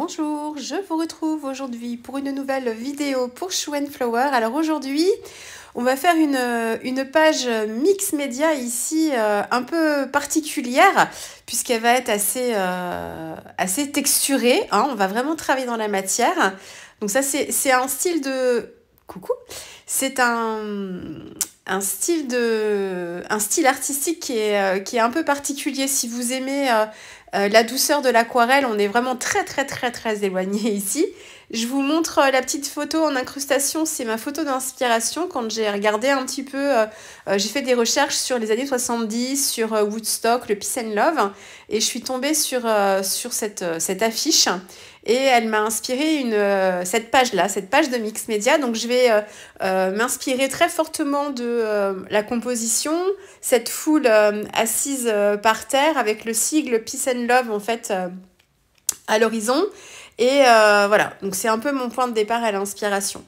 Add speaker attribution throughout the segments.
Speaker 1: Bonjour, je vous retrouve aujourd'hui pour une nouvelle vidéo pour Shoe & Flower. Alors aujourd'hui, on va faire une page mix média ici un peu particulière puisqu'elle va être assez texturée, hein. On va vraiment travailler dans la matière. Donc ça, c'est un style de... Coucou! C'est un style artistique qui est un peu particulier. Si vous aimez la douceur de l'aquarelle, on est vraiment très éloigné ici. Je vous montre la petite photo en incrustation, c'est ma photo d'inspiration. Quand j'ai regardé un petit peu, j'ai fait des recherches sur les années 70, sur Woodstock, le Peace and Love, et je suis tombée sur cette affiche. Et elle m'a inspiré cette page-là, cette page de mix média. Donc je vais m'inspirer très fortement de la composition, cette foule assise par terre avec le sigle Peace and Love en fait à l'horizon. Et voilà, donc c'est un peu mon point de départ à l'inspiration.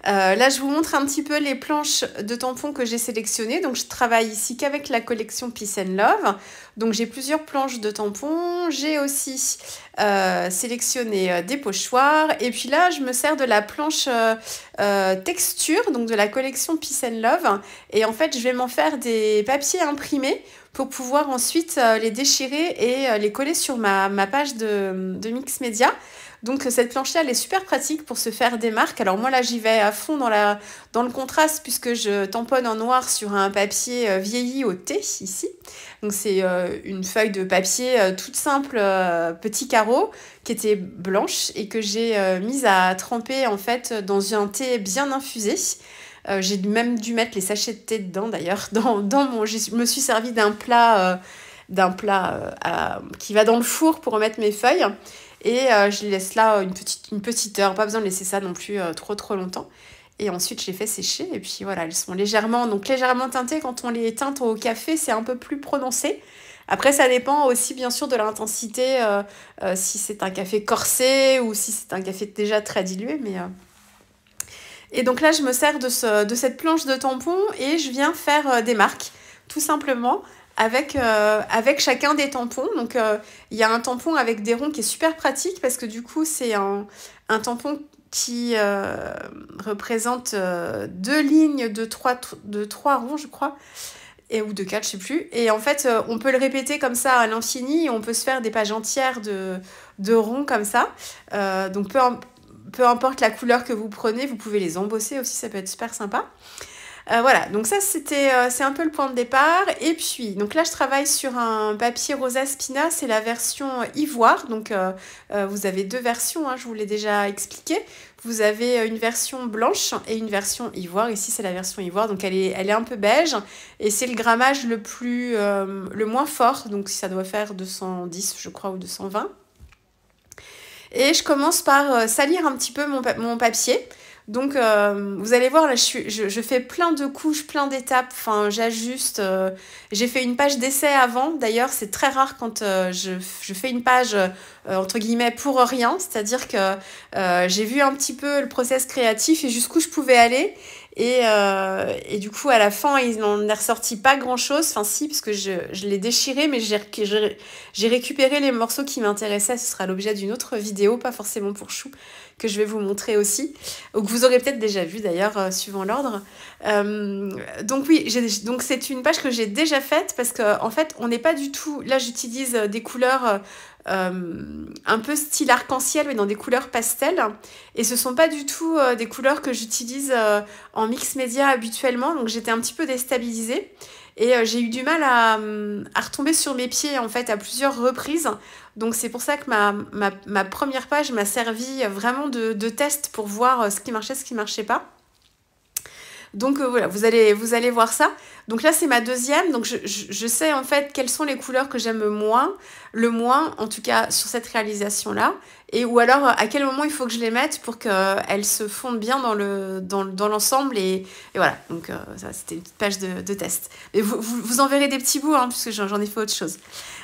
Speaker 1: Là, je vous montre un petit peu les planches de tampons que j'ai sélectionnées. Donc, je travaille ici qu'avec la collection Peace and Love. Donc, j'ai plusieurs planches de tampons. J'ai aussi sélectionné des pochoirs. Et puis là, je me sers de la planche texture, donc de la collection Peace and Love. Et en fait, je vais m'en faire des papiers imprimés pour pouvoir ensuite les déchirer et les coller sur ma page de mix média. Donc cette planche-là, elle est super pratique pour se faire des marques. Alors moi là, j'y vais à fond dans le contraste puisque je tamponne en noir sur un papier vieilli au thé ici. Donc c'est une feuille de papier toute simple, petit carreau, qui était blanche et que j'ai mise à tremper en fait dans un thé bien infusé. J'ai même dû mettre les sachets de thé dedans d'ailleurs. Je me suis servi d'un plat qui va dans le four pour remettre mes feuilles. Et je les laisse là une petite heure, pas besoin de laisser ça non plus trop longtemps. Et ensuite, je les fais sécher. Et puis voilà, elles sont légèrement teintées. Quand on les teinte au café, c'est un peu plus prononcé. Après, ça dépend aussi bien sûr de l'intensité, si c'est un café corsé ou si c'est un café déjà très dilué. Et donc là, je me sers de cette planche de tampon et je viens faire des marques, tout simplement. Avec chacun des tampons. Donc, il y a un tampon avec des ronds qui est super pratique parce que du coup, c'est un tampon qui représente deux lignes de trois ronds, je crois, ou de 4, je sais plus. Et en fait, on peut le répéter comme ça à l'infini et on peut se faire des pages entières de ronds comme ça. Donc, peu importe la couleur que vous prenez, vous pouvez les embosser aussi, ça peut être super sympa. Voilà, donc ça c'est un peu le point de départ. Et puis, donc là je travaille sur un papier Rosa Spina, c'est la version ivoire. Donc vous avez deux versions, hein, je vous l'ai déjà expliqué. Vous avez une version blanche et une version ivoire. Ici c'est la version ivoire, donc elle est un peu beige. Et c'est le grammage le moins fort, donc ça doit faire 210 je crois ou 220. Et je commence par salir un petit peu mon papier. Donc, vous allez voir, là, je fais plein de couches, plein d'étapes. Enfin, j'ajuste. J'ai fait une page d'essai avant. D'ailleurs, c'est très rare quand je fais une page, entre guillemets, pour rien. C'est-à-dire que j'ai vu un petit peu le process créatif et jusqu'où je pouvais aller. Et du coup, à la fin, il n'en est ressorti pas grand-chose. Enfin, si, parce que je l'ai déchiré, mais j'ai récupéré les morceaux qui m'intéressaient. Ce sera l'objet d'une autre vidéo, pas forcément pour Chou, que je vais vous montrer aussi, ou que vous aurez peut-être déjà vu d'ailleurs, suivant l'ordre. Donc oui, donc c'est une page que j'ai déjà faite, parce qu'en fait, on n'est pas du tout... Là, j'utilise des couleurs... un peu style arc-en-ciel mais dans des couleurs pastel et ce sont pas du tout des couleurs que j'utilise en mix média habituellement, donc j'étais un petit peu déstabilisée et j'ai eu du mal à retomber sur mes pieds en fait à plusieurs reprises. Donc c'est pour ça que ma première page m'a servi vraiment de test pour voir ce qui marchait pas. Donc voilà, vous allez voir ça. Donc là, c'est ma deuxième. Donc je sais en fait quelles sont les couleurs que j'aime le moins, en tout cas sur cette réalisation-là. Ou alors à quel moment il faut que je les mette pour qu'elles se fondent bien dans l'ensemble. Et voilà, donc ça c'était une petite page de test. Et vous en verrez des petits bouts, hein, puisque j'en ai fait autre chose.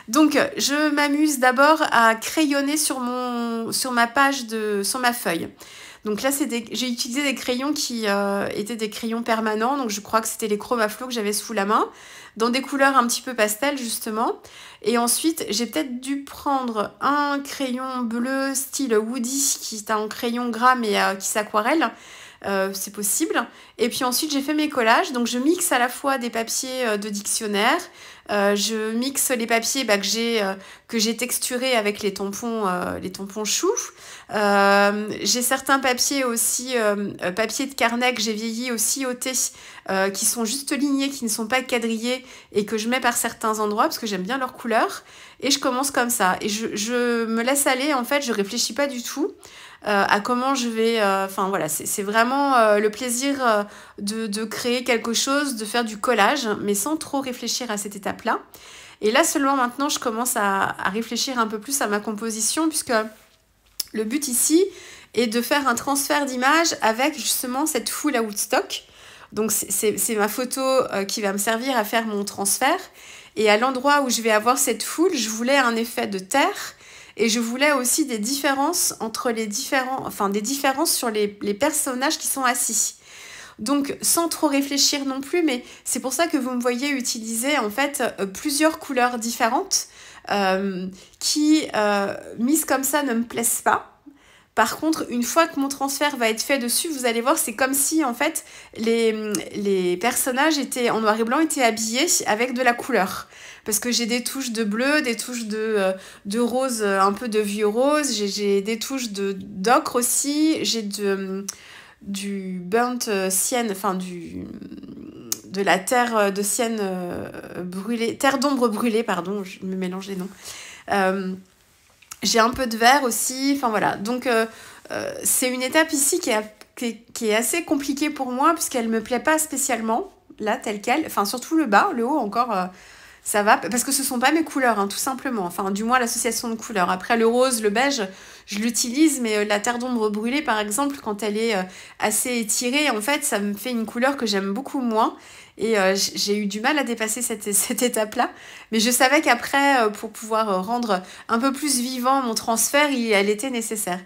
Speaker 1: Donc je m'amuse d'abord à crayonner sur ma feuille. Donc là, j'ai utilisé des crayons qui étaient des crayons permanents. Donc je crois que c'était les Chromaflo que j'avais sous la main, dans des couleurs un petit peu pastel justement. Et ensuite, j'ai peut-être dû prendre un crayon bleu style Woody, qui est un crayon gras mais qui s'aquarelle. C'est possible. Et puis ensuite, j'ai fait mes collages. Donc, je mixe à la fois des papiers de dictionnaire. Je mixe les papiers que j'ai texturés avec les tampons choux. J'ai certains papiers aussi, papiers de carnet que j'ai vieilli aussi au thé, qui sont juste lignés, qui ne sont pas quadrillés et que je mets par certains endroits parce que j'aime bien leur couleur. Et je commence comme ça. Et je me laisse aller, en fait, je réfléchis pas du tout. À comment je vais... Enfin voilà, c'est vraiment le plaisir de créer quelque chose, de faire du collage, mais sans trop réfléchir à cette étape-là. Et là seulement maintenant, je commence à réfléchir un peu plus à ma composition, puisque le but ici est de faire un transfert d'image avec justement cette foule à Woodstock. Donc c'est ma photo qui va me servir à faire mon transfert. Et à l'endroit où je vais avoir cette foule, je voulais un effet de terre. Et je voulais aussi des différences entre des différences sur les personnages qui sont assis. Donc, sans trop réfléchir non plus, mais c'est pour ça que vous me voyez utiliser en fait plusieurs couleurs différentes qui, mises comme ça, ne me plaisent pas. Par contre, une fois que mon transfert va être fait dessus, vous allez voir, c'est comme si en fait les personnages étaient en noir et blanc, étaient habillés avec de la couleur. Parce que j'ai des touches de bleu, des touches de rose, un peu de vieux rose, j'ai des touches d'ocre aussi, j'ai du burnt sienne, enfin de la terre de sienne brûlée, terre d'ombre brûlée, pardon, je me mélange les noms. J'ai un peu de vert aussi, enfin voilà. Donc c'est une étape ici qui est assez compliquée pour moi puisqu'elle me plaît pas spécialement, là, telle quelle. Enfin surtout le bas, le haut encore, ça va. Parce que ce sont pas mes couleurs, hein, tout simplement. Enfin du moins l'association de couleurs. Après le rose, le beige, je l'utilise, mais la terre d'ombre brûlée par exemple, quand elle est assez étirée, en fait ça me fait une couleur que j'aime beaucoup moins. Et j'ai eu du mal à dépasser cette étape-là. Mais je savais qu'après, pour pouvoir rendre un peu plus vivant mon transfert, elle était nécessaire.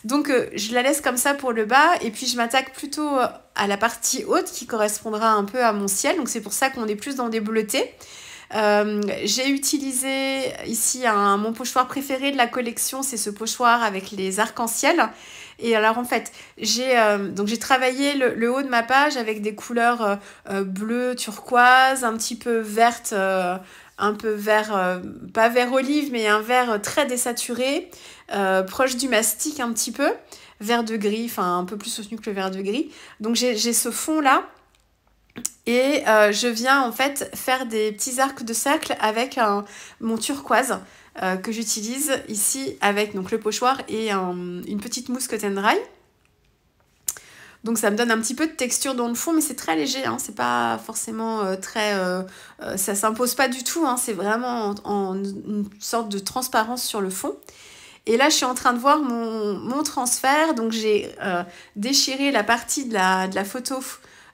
Speaker 1: Donc je la laisse comme ça pour le bas. Et puis je m'attaque plutôt à la partie haute qui correspondra un peu à mon ciel. Donc c'est pour ça qu'on est plus dans des bleutés. J'ai utilisé ici mon pochoir préféré de la collection, c'est ce pochoir avec les arcs-en-ciel. Et alors en fait, j'ai travaillé le haut de ma page avec des couleurs bleu, turquoise, un petit peu verte, un peu vert, pas vert olive, mais un vert très désaturé, proche du mastic un petit peu, vert de gris, enfin un peu plus soutenu que le vert de gris. Donc j'ai ce fond-là. Et je viens en fait faire des petits arcs de cercle avec mon turquoise que j'utilise ici avec donc, le pochoir et une petite mousse cut and dry. Donc ça me donne un petit peu de texture dans le fond, mais c'est très léger, hein, c'est pas forcément ça s'impose pas du tout, hein, c'est vraiment en une sorte de transparence sur le fond. Et là, je suis en train de voir mon transfert, donc j'ai déchiré la partie de la photo.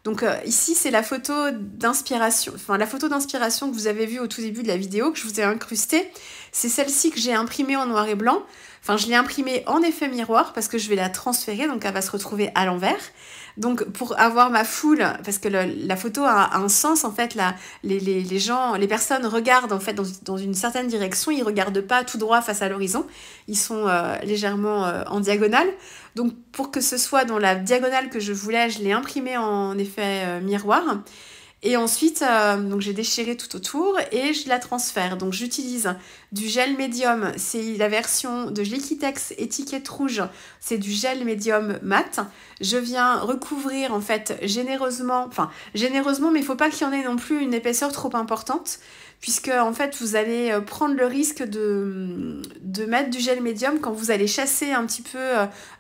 Speaker 1: Donc ici, c'est la photo d'inspiration, que vous avez vue au tout début de la vidéo, que je vous ai incrustée. C'est celle-ci que j'ai imprimée en noir et blanc. Enfin, je l'ai imprimée en effet miroir parce que je vais la transférer, donc elle va se retrouver à l'envers. Donc pour avoir ma foule, parce que la photo a un sens, en fait, les personnes regardent en fait dans une certaine direction, ils regardent pas tout droit face à l'horizon, ils sont légèrement en diagonale. Donc pour que ce soit dans la diagonale que je voulais, je l'ai imprimé en effet miroir. Et ensuite, donc j'ai déchiré tout autour et je la transfère. Donc j'utilise du gel médium, c'est la version de Liquitex étiquette rouge, c'est du gel médium mat. Je viens recouvrir en fait généreusement, mais il ne faut pas qu'il y en ait non plus une épaisseur trop importante, puisque en fait vous allez prendre le risque de mettre du gel médium quand vous allez chasser un petit peu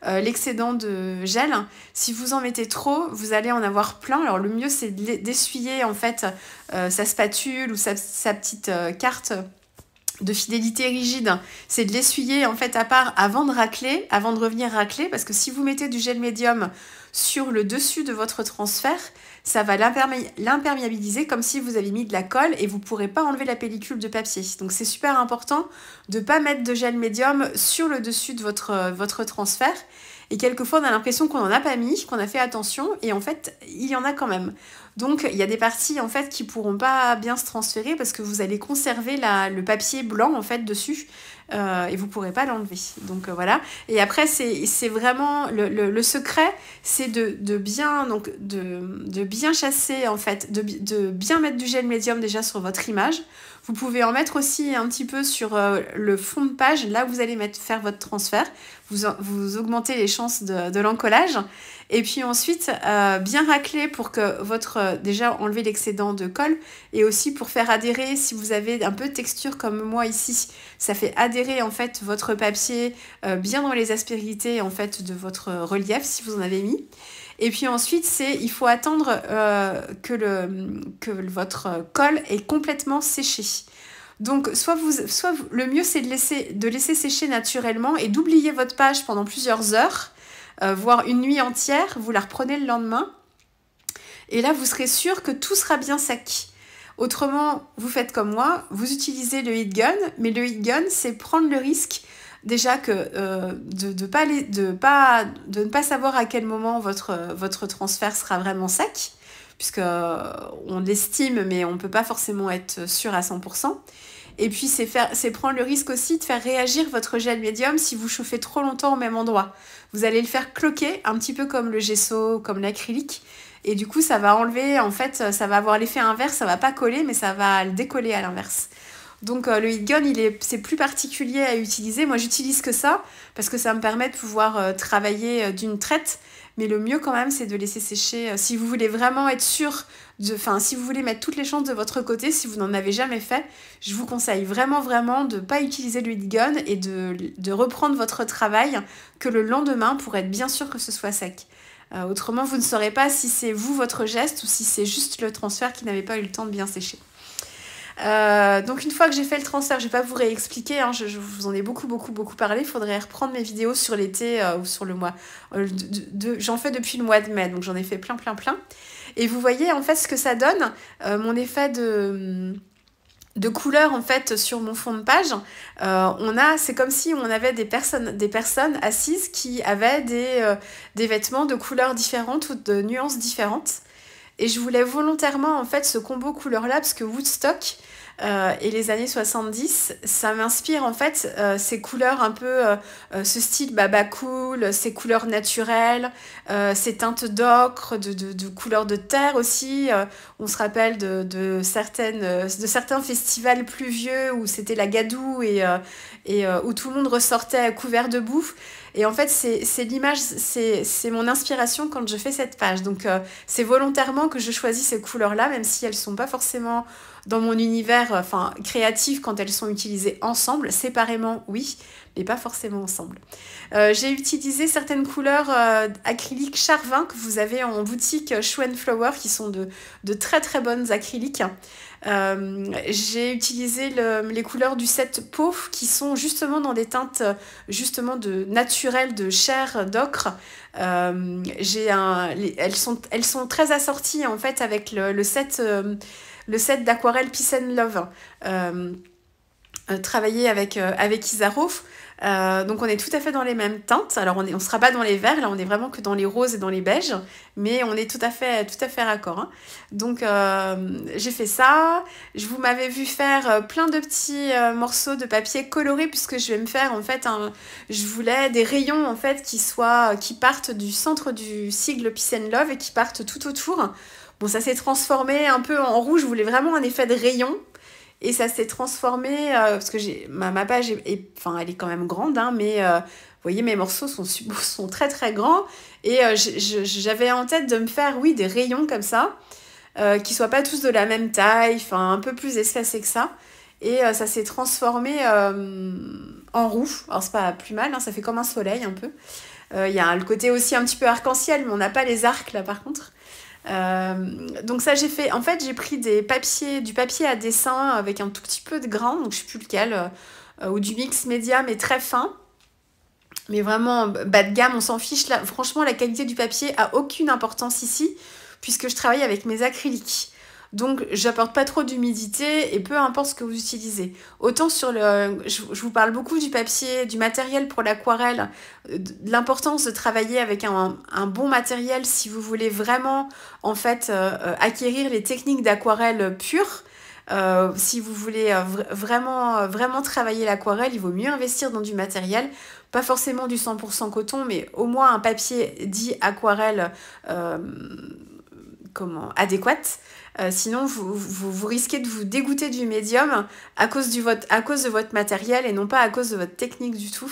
Speaker 1: l'excédent de gel. Si vous en mettez trop, vous allez en avoir plein. Alors le mieux c'est d'essuyer en fait sa spatule ou sa petite carte de fidélité rigide, c'est de l'essuyer en fait à part avant de revenir racler, parce que si vous mettez du gel médium sur le dessus de votre transfert, ça va l'imperméabiliser comme si vous avez mis de la colle et vous ne pourrez pas enlever la pellicule de papier. Donc c'est super important de ne pas mettre de gel médium sur le dessus de votre transfert. Et quelquefois, on a l'impression qu'on n'en a pas mis, qu'on a fait attention, et en fait, il y en a quand même. Donc, il y a des parties, en fait, qui pourront pas bien se transférer parce que vous allez conserver le papier blanc, en fait, dessus, et vous pourrez pas l'enlever. Donc, voilà. Et après, c'est vraiment... Le secret, c'est de bien chasser, en fait, de bien mettre du gel médium déjà sur votre image. Vous pouvez en mettre aussi un petit peu sur le fond de page, là où vous allez faire votre transfert. Vous augmentez les chances de l'encollage. Et puis ensuite, bien racler pour que déjà enlever l'excédent de colle et aussi pour faire adhérer, si vous avez un peu de texture comme moi ici, ça fait adhérer en fait votre papier bien dans les aspérités en fait de votre relief si vous en avez mis. Et puis ensuite, il faut attendre que votre colle est complètement séché. Donc, le mieux, c'est de laisser sécher naturellement et d'oublier votre page pendant plusieurs heures, voire une nuit entière. Vous la reprenez le lendemain. Et là, vous serez sûr que tout sera bien sec. Autrement, vous faites comme moi, vous utilisez le heat gun, mais le heat gun, c'est prendre le risque déjà de ne pas savoir à quel moment votre transfert sera vraiment sec, puisque on l'estime, mais on ne peut pas forcément être sûr à 100%. Et puis, c'est prendre le risque aussi de faire réagir votre gel médium si vous chauffez trop longtemps au même endroit. Vous allez le faire cloquer, un petit peu comme le gesso, comme l'acrylique. Et du coup, ça va enlever, en fait, ça va avoir l'effet inverse, ça va pas coller, mais ça va le décoller à l'inverse. Donc le heat gun, c'est plus particulier à utiliser. Moi, j'utilise que ça parce que ça me permet de pouvoir travailler d'une traite. Mais le mieux quand même, c'est de laisser sécher. Si vous voulez vraiment être sûr, si vous voulez mettre toutes les chances de votre côté, si vous n'en avez jamais fait, je vous conseille vraiment, vraiment de ne pas utiliser le heat gun et de reprendre votre travail que le lendemain pour être bien sûr que ce soit sec. Autrement, vous ne saurez pas si c'est vous, votre geste, ou si c'est juste le transfert qui n'avait pas eu le temps de bien sécher. Donc une fois que j'ai fait le transfert, je vais pas vous réexpliquer, hein, je vous en ai beaucoup parlé. Il faudrait reprendre mes vidéos sur l'été ou sur le mois. J'en fais depuis le mois de mai, donc j'en ai fait plein. Et vous voyez en fait ce que ça donne, mon effet de couleur en fait sur mon fond de page. C'est comme si on avait des personnes assises qui avaient des vêtements de couleurs différentes ou de nuances différentes. Et je voulais volontairement en fait ce combo couleur là parce que Woodstock et les années 70, ça m'inspire en fait ces couleurs un peu, ce style baba cool, ces couleurs naturelles, ces teintes d'ocre, de couleurs de terre aussi. On se rappelle de certains festivals pluvieux où c'était la gadoue et où tout le monde ressortait couvert de boue. Et en fait, c'est l'image, c'est mon inspiration quand je fais cette page. Donc, c'est volontairement que je choisis ces couleurs-là, même si elles ne sont pas forcément dans mon univers créatif quand elles sont utilisées ensemble. Séparément, oui, mais pas forcément ensemble. J'ai utilisé certaines couleurs acryliques Charvin que vous avez en boutique Shoe & Flower, qui sont de très très bonnes acryliques. J'ai utilisé les couleurs du set Peau qui sont justement dans des teintes justement naturelles de chair d'ocre. Elles sont très assorties en fait avec le set d'aquarelle Peace and Love travaillé avec Isaro. Donc on est tout à fait dans les mêmes teintes. Alors on sera pas dans les verts, là on est vraiment que dans les roses et dans les beiges, mais on est tout à fait raccord, hein. Donc j'ai fait ça. Vous m'avez vu faire plein de petits morceaux de papier coloré puisque je vais me faire en fait je voulais des rayons en fait qui partent du centre du sigle Peace and Love et qui partent tout autour. Bon, ça s'est transformé un peu en rouge. Je voulais vraiment un effet de rayon. Et ça s'est transformé, parce que ma page elle est quand même grande, hein, mais vous voyez, mes morceaux sont très très grands. Et j'avais en tête de me faire, oui, des rayons comme ça, qui soient pas tous de la même taille, un peu plus espacés que ça. Et ça s'est transformé en roux. Alors c'est pas plus mal, hein, ça fait comme un soleil un peu. Il y a le côté aussi un petit peu arc-en-ciel, mais on n'a pas les arcs là par contre. Donc ça j'ai pris du papier à dessin avec un tout petit peu de grain, donc je sais plus lequel, ou du mix média mais très fin, mais vraiment bas de gamme, on s'en fiche là. Franchement la qualité du papier a aucune importance ici puisque je travaille avec mes acryliques. Donc, j'apporte pas trop d'humidité et peu importe ce que vous utilisez. Autant sur le... Je vous parle beaucoup du papier, du matériel pour l'aquarelle, de l'importance de travailler avec un bon matériel si vous voulez vraiment, en fait, acquérir les techniques d'aquarelle pure. Si vous voulez vraiment travailler l'aquarelle, il vaut mieux investir dans du matériel, pas forcément du 100% coton, mais au moins un papier dit aquarelle euh, adéquate. Sinon, vous risquez de vous dégoûter du médium à cause de votre matériel et non pas à cause de votre technique du tout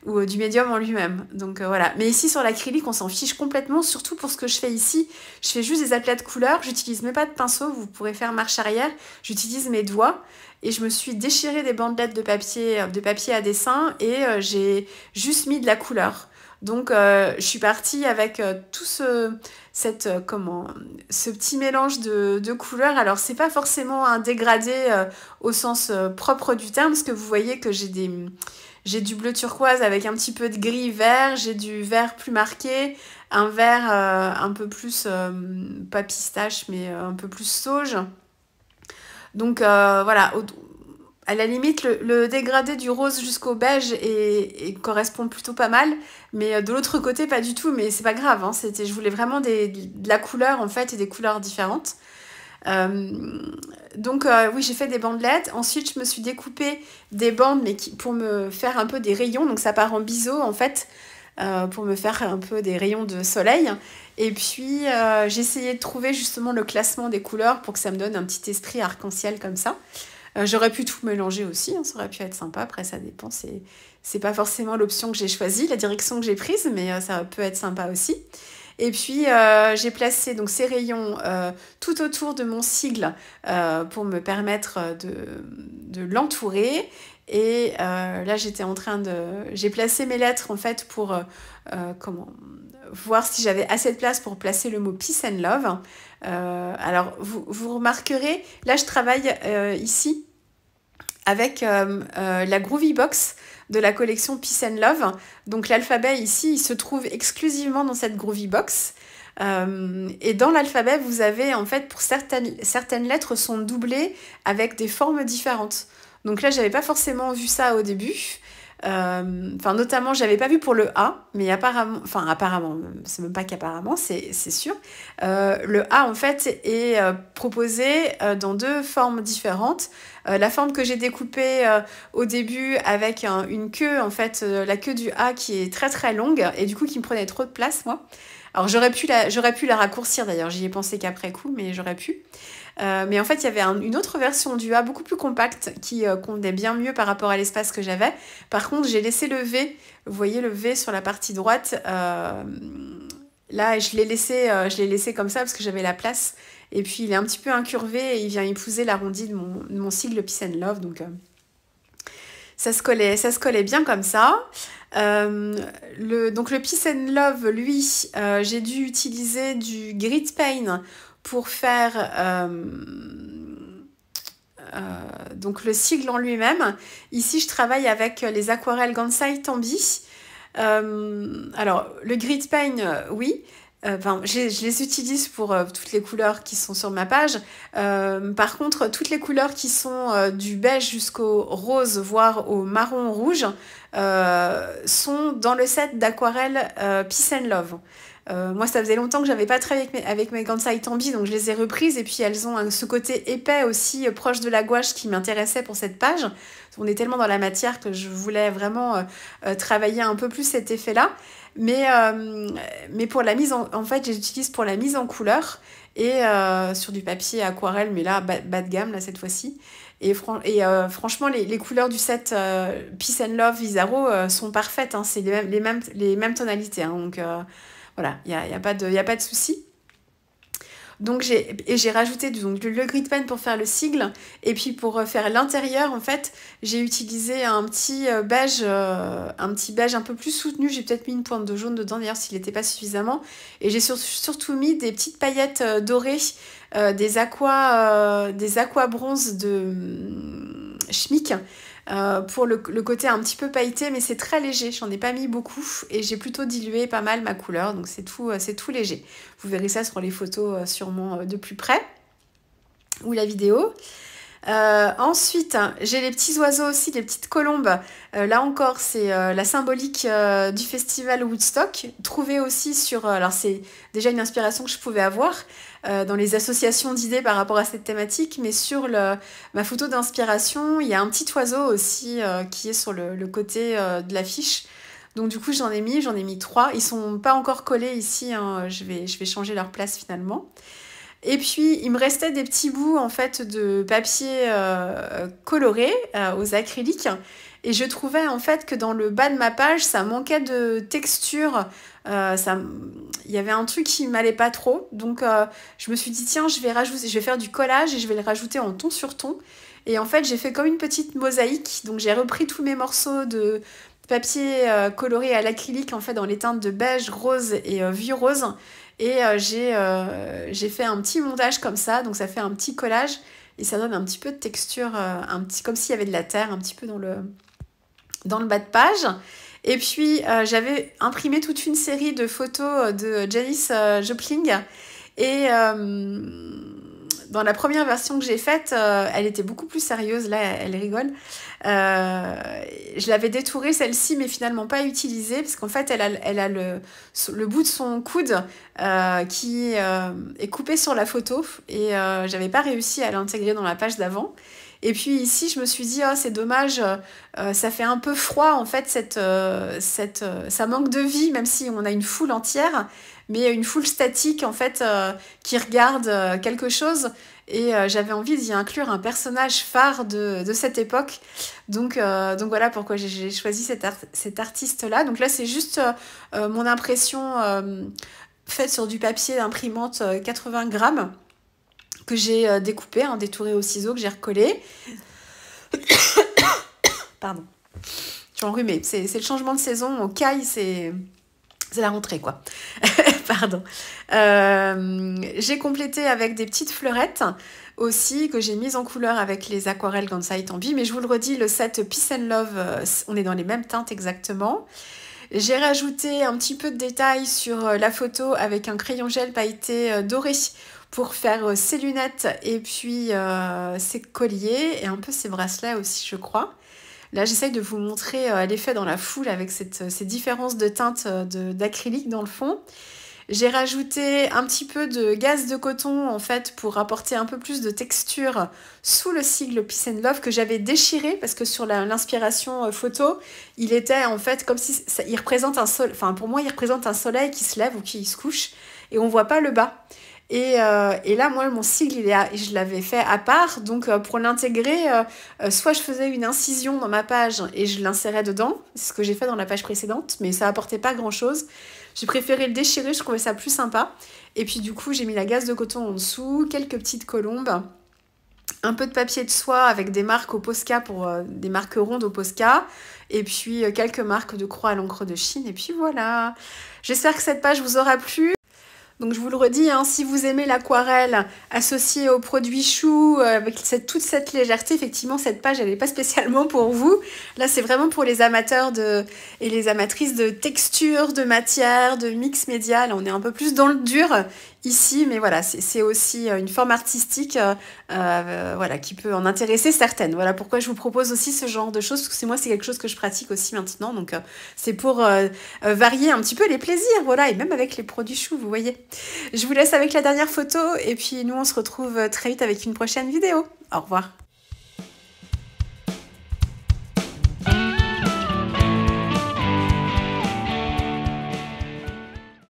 Speaker 1: ou du médium en lui-même. Donc voilà. Mais ici, sur l'acrylique, on s'en fiche complètement, surtout pour ce que je fais ici. Je fais juste des aplats de couleurs, j'utilise même pas de pinceau, vous pourrez faire marche arrière, j'utilise mes doigts et je me suis déchiré des bandelettes de papier à dessin et j'ai juste mis de la couleur. Donc je suis partie avec tout ce petit mélange de couleurs. Alors c'est pas forcément un dégradé au sens propre du terme, parce que vous voyez que j'ai du bleu turquoise avec un petit peu de gris vert, j'ai du vert plus marqué, un vert un peu plus, pas pistache, mais un peu plus sauge. Donc voilà, à la limite, le dégradé du rose jusqu'au beige correspond plutôt pas mal, mais de l'autre côté, pas du tout, mais c'est pas grave, hein, je voulais vraiment de la couleur en fait et des couleurs différentes. Donc oui, j'ai fait des bandelettes. Ensuite, je me suis découpé des bandes, mais pour me faire un peu des rayons. Donc ça part en biseau en fait, pour me faire un peu des rayons de soleil. Et puis j'ai essayé de trouver justement le classement des couleurs pour que ça me donne un petit esprit arc-en-ciel comme ça. J'aurais pu tout mélanger aussi, hein, ça aurait pu être sympa. Après, ça dépend. C'est pas forcément l'option que j'ai choisie, la direction que j'ai prise, mais ça peut être sympa aussi. Et puis, j'ai placé donc ces rayons tout autour de mon sigle pour me permettre de l'entourer. Et là, j'ai placé mes lettres en fait pour voir si j'avais assez de place pour placer le mot Peace and Love. Alors, vous remarquerez, là, je travaille ici avec la Groovy Box de la collection Peace and Love. Donc l'alphabet ici, il se trouve exclusivement dans cette Groovy Box. Et dans l'alphabet, vous avez en fait, pour certaines lettres sont doublées avec des formes différentes. Donc là, j'avais pas forcément vu ça au début. Notamment, j'avais pas vu pour le A, mais apparemment, c'est même pas qu'apparemment, c'est sûr. Le A en fait est proposé dans deux formes différentes. La forme que j'ai découpée au début avec une queue, en fait, la queue du A qui est très très longue et du coup qui me prenait trop de place, moi. Alors j'aurais pu la raccourcir d'ailleurs, j'y ai pensé qu'après coup, mais j'aurais pu. Mais en fait, il y avait une autre version du A beaucoup plus compacte qui convenait bien mieux par rapport à l'espace que j'avais. Par contre, j'ai laissé le V. Vous voyez le V sur la partie droite. Là, je l'ai laissé comme ça parce que j'avais la place. Et puis, il est un petit peu incurvé et il vient épouser l'arrondi de mon sigle Peace and Love. Donc, ça se collait bien comme ça. Donc, le Peace and Love, lui, j'ai dû utiliser du Grit Paint pour faire donc le sigle en lui-même. Ici, je travaille avec les aquarelles Gansai Tambi. Alors, le Grit Paint, oui. Je les utilise pour toutes les couleurs qui sont sur ma page. Par contre, toutes les couleurs qui sont du beige jusqu'au rose, voire au marron rouge, sont dans le set d'aquarelle Peace and Love. Moi, ça faisait longtemps que j'avais pas travaillé avec mes Gansai Tambi, donc je les ai reprises. Et puis, elles ont ce côté épais aussi, proche de la gouache, qui m'intéressait pour cette page. On est tellement dans la matière que je voulais vraiment travailler un peu plus cet effet-là. Mais pour la mise en fait, j'utilise pour la mise en couleur et sur du papier aquarelle, mais là, bas de gamme, là, cette fois-ci. Et franchement, les couleurs du set Peace and Love Visaro sont parfaites. Hein, c'est les mêmes tonalités. Hein, donc, voilà, il y a pas de souci. Donc j'ai rajouté le grit pen pour faire le sigle, et puis pour faire l'intérieur en fait j'ai utilisé un petit beige un peu plus soutenu. J'ai peut-être mis une pointe de jaune dedans d'ailleurs s'il n'était pas suffisamment, et j'ai surtout mis des petites paillettes dorées, des aqua bronze de Schmick, pour le côté un petit peu pailleté, mais c'est très léger, j'en ai pas mis beaucoup et j'ai plutôt dilué pas mal ma couleur, donc c'est tout léger. Vous verrez ça sur les photos sûrement de plus près. ou la vidéo. Ensuite, j'ai les petits oiseaux aussi, les petites colombes. Là encore, c'est la symbolique du festival Woodstock. Trouvée aussi sur... alors, c'est déjà une inspiration que je pouvais avoir dans les associations d'idées par rapport à cette thématique. Mais sur ma photo d'inspiration, il y a un petit oiseau aussi qui est sur le côté de l'affiche. Donc du coup, j'en ai mis 3. Ils sont pas encore collés ici, hein. Je vais changer leur place finalement. Et puis, il me restait des petits bouts en fait de papier coloré aux acryliques. Et je trouvais en fait que dans le bas de ma page, ça manquait de texture. Il y avait un truc qui m'allait pas trop. Donc, je me suis dit, tiens, je vais faire du collage et je vais le rajouter en ton sur ton. Et en fait, j'ai fait comme une petite mosaïque. Donc, j'ai repris tous mes morceaux de papier coloré à l'acrylique en fait dans les teintes de beige, rose et vieux rose. Et j'ai fait un petit montage comme ça, donc ça fait un petit collage et ça donne un petit peu de texture, comme s'il y avait de la terre un petit peu dans le bas de page. Et puis j'avais imprimé toute une série de photos de Janis Joplin et dans la première version que j'ai faite, elle était beaucoup plus sérieuse, là elle rigole. Je l'avais détourée celle-ci, mais finalement pas utilisée, parce qu'en fait elle a le bout de son coude qui est coupé sur la photo, et j'avais pas réussi à l'intégrer dans la page d'avant. Et puis ici, je me suis dit, oh, c'est dommage, ça fait un peu froid, en fait, ça manque de vie, même si on a une foule entière, mais une foule statique, en fait, qui regarde quelque chose. Et j'avais envie d'y inclure un personnage phare de cette époque. Donc voilà pourquoi j'ai choisi cet artiste-là. Donc là, c'est juste mon impression faite sur du papier d'imprimante 80 grammes que j'ai découpé, hein, détouré au ciseau, que j'ai recollé. Pardon. Je suis enrhumée. C'est le changement de saison. On caille, c'est la rentrée, quoi. Pardon. J'ai complété avec des petites fleurettes aussi, que j'ai mises en couleur avec les aquarelles Kansai Tambi. Mais je vous le redis, le set Peace and Love, on est dans les mêmes teintes exactement. J'ai rajouté un petit peu de détails sur la photo avec un crayon gel pailleté doré pour faire ses lunettes et puis ses colliers et un peu ses bracelets aussi, je crois. Là, j'essaye de vous montrer l'effet dans la foule avec ces différences de teintes d'acrylique dans le fond. J'ai rajouté un petit peu de gaze de coton en fait pour apporter un peu plus de texture sous le sigle Peace and Love que j'avais déchiré parce que sur l'inspiration photo, il était en fait comme si il représente pour moi il représente un soleil qui se lève ou qui se couche et on voit pas le bas. Et là, moi, mon sigle, je l'avais fait à part. Donc, pour l'intégrer, soit je faisais une incision dans ma page et je l'insérais dedans. C'est ce que j'ai fait dans la page précédente, mais ça apportait pas grand-chose. J'ai préféré le déchirer, je trouvais ça plus sympa. Et puis, du coup, j'ai mis la gaze de coton en dessous, quelques petites colombes, un peu de papier de soie avec des marques au Posca des marques rondes au Posca. Et puis, quelques marques de croix à l'encre de Chine. Et puis, voilà. J'espère que cette page vous aura plu. Donc je vous le redis, hein, si vous aimez l'aquarelle associée aux produits choux, avec toute cette légèreté, effectivement cette page elle n'est pas spécialement pour vous. Là c'est vraiment pour les amateurs et les amatrices de texture, de matière, de mix média. Là on est un peu plus dans le dur ici, mais voilà, c'est aussi une forme artistique voilà, qui peut en intéresser certaines. Voilà pourquoi je vous propose aussi ce genre de choses, parce que c'est quelque chose que je pratique aussi maintenant. Donc c'est pour varier un petit peu les plaisirs, voilà, et même avec les produits choux, vous voyez. Je vous laisse avec la dernière photo et puis nous on se retrouve très vite avec une prochaine vidéo. Au revoir.